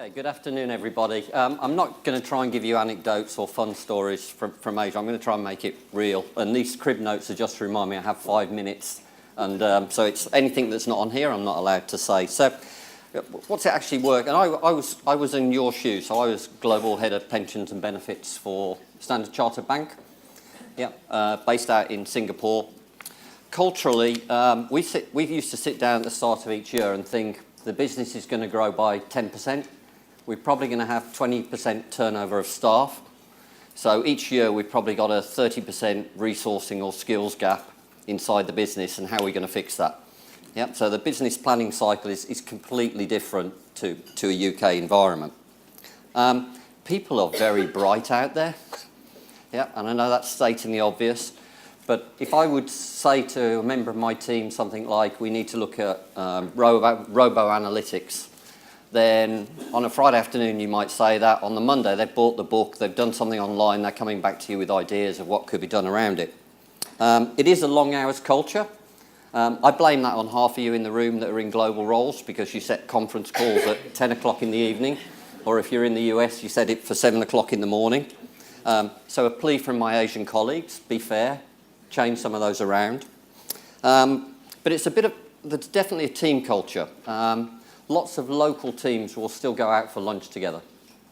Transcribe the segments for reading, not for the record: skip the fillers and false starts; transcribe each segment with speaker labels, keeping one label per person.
Speaker 1: Okay, good afternoon, everybody. I'm not going to try and give you anecdotes or fun stories from Asia. I'm going to try and make it real. And these crib notes are just to remind me I have 5 minutes. And so it's anything that's not on here, I'm not allowed to say. So what's it actually work? And I was in your shoes. So I was Global Head of Pensions and Benefits for Standard Chartered Bank, based out in Singapore. Culturally, we used to sit down at the start of each year and think the business is going to grow by 10%. We're probably going to have 20% turnover of staff. So each year we've probably got a 30% resourcing or skills gap inside the business, and how are we going to fix that? So the business planning cycle is completely different to a UK environment. People are very bright out there, and I know that's stating the obvious, but if I would say to a member of my team something like, we need to look at robo-analytics, then on a Friday afternoon you might say that. On the Monday they've bought the book, they've done something online, they're coming back to you with ideas of what could be done around it. It is a long hours culture. I blame that on half of you in the room that are in global roles, because you set conference calls at 10 o'clock in the evening, or if you're in the US you set it for 7 o'clock in the morning. So a plea from my Asian colleagues, be fair, change some of those around. But it's there's definitely a team culture. Lots of local teams will still go out for lunch together,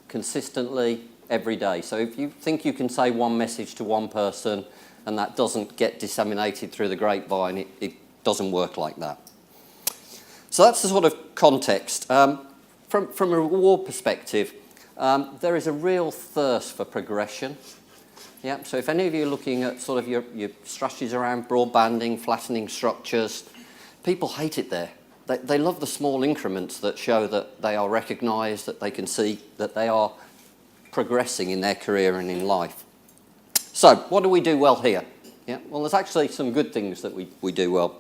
Speaker 1: consistently, every day. So if you think you can say one message to one person and that doesn't get disseminated through the grapevine, it doesn't work like that. So that's the sort of context. From a reward perspective, there is a real thirst for progression. So if any of you are looking at sort of your strategies around broadbanding, flattening structures, people hate it there. They love the small increments that show that they are recognised, that they can see that they are progressing in their career and in life. So what do we do well here? Well, there's actually some good things that we do well.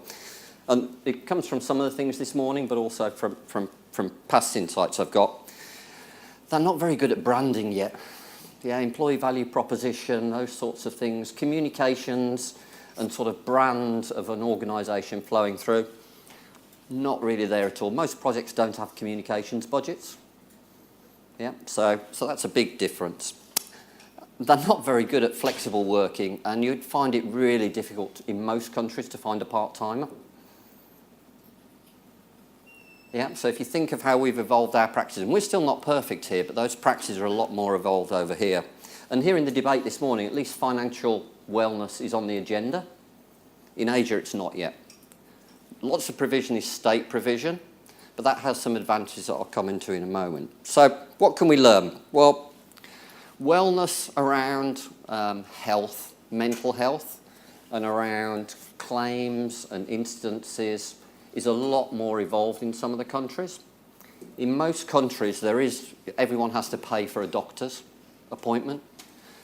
Speaker 1: And it comes from some of the things this morning, but also from past insights I've got. They're not very good at branding yet. Employee value proposition, those sorts of things, communications and sort of brand of an organisation flowing through. Not really there at all. Most projects don't have communications budgets. So that's a big difference. They're not very good at flexible working, and you'd find it really difficult in most countries to find a part-timer. So if you think of how we've evolved our practices, and we're still not perfect here, but those practices are a lot more evolved over here. And here in the debate this morning, at least financial wellness is on the agenda. In Asia, it's not yet. Lots of provision is state provision, but that has some advantages that I'll come into in a moment. So what can we learn? Well, wellness around health, mental health, and around claims and instances is a lot more evolved in some of the countries. In most countries, everyone has to pay for a doctor's appointment.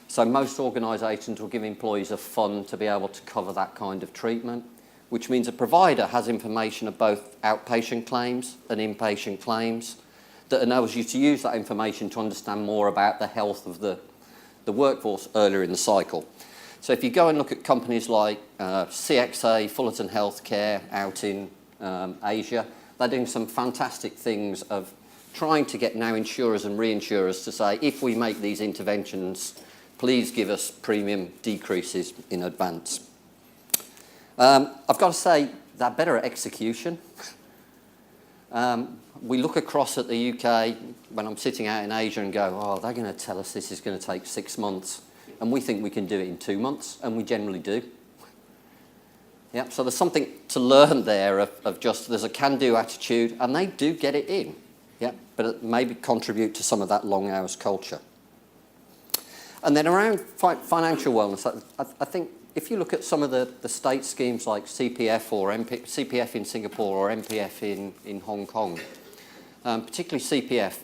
Speaker 1: So most organisations will give employees a fund to be able to cover that kind of treatment, which means a provider has information of both outpatient claims and inpatient claims that enables you to use that information to understand more about the health of the workforce earlier in the cycle. So if you go and look at companies like CXA, Fullerton Healthcare out in Asia, they're doing some fantastic things of trying to get now insurers and reinsurers to say, if we make these interventions, please give us premium decreases in advance. I've got to say, they're better at execution. We look across at the UK when I'm sitting out in Asia and go, oh, they're going to tell us this is going to take 6 months. And we think we can do it in 2 months, and we generally do. So there's something to learn there of just there's a can-do attitude, and they do get it in. But it maybe contribute to some of that long hours culture. And then around financial wellness, I think if you look at some of the state schemes like CPF or CPF in Singapore or MPF in Hong Kong, particularly CPF,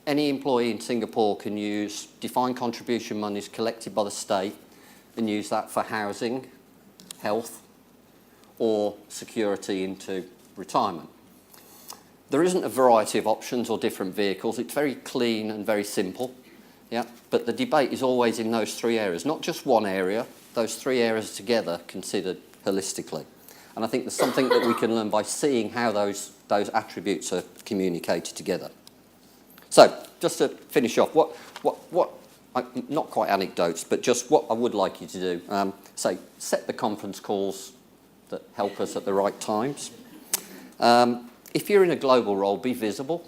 Speaker 1: any employee in Singapore can use defined contribution monies collected by the state and use that for housing, health, or security into retirement. There isn't a variety of options or different vehicles. It's very clean and very simple. But the debate is always in those 3 areas, not just one area, those 3 areas together considered holistically. And I think there's something that we can learn by seeing how those attributes are communicated together. So just to finish off, not quite anecdotes, but just what I would like you to do. Say, set the conference calls that help us at the right times. If you're in a global role, be visible.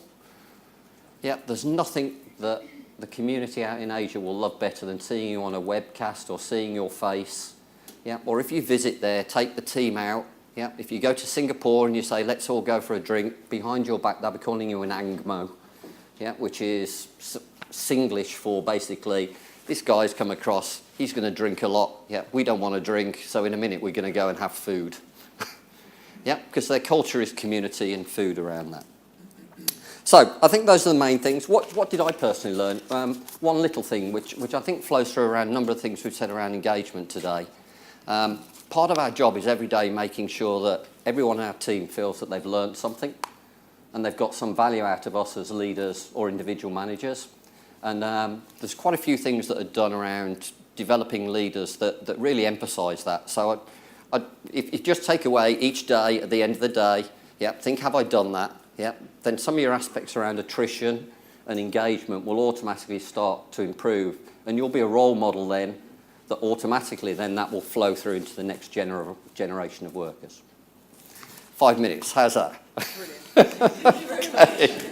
Speaker 1: Yeah, there's nothing that the community out in Asia will love better than seeing you on a webcast or seeing your face. Yeah, or if you visit there, take the team out. Yeah, if you go to Singapore and you say, let's all go for a drink, behind your back they'll be calling you an angmo, yeah, which is Singlish for basically, this guy's come across, he's going to drink a lot. Yeah, we don't want to drink, so in a minute we're going to go and have food. Yeah, because their culture is community and food around that. So I think those are the main things. What did I personally learn? One little thing, which I think flows through around a number of things we've said around engagement today. Part of our job is every day making sure that everyone in our team feels that they've learned something and they've got some value out of us as leaders or individual managers. And there's quite a few things that are done around developing leaders that really emphasise that. So if you just take away each day at the end of the day, yeah, think, have I done that? Yeah, then some of your aspects around attrition and engagement will automatically start to improve, and you'll be a role model then that automatically then that will flow through into the next generation of workers. 5 minutes, how's that?
Speaker 2: Brilliant. Thank you very much.
Speaker 1: Okay.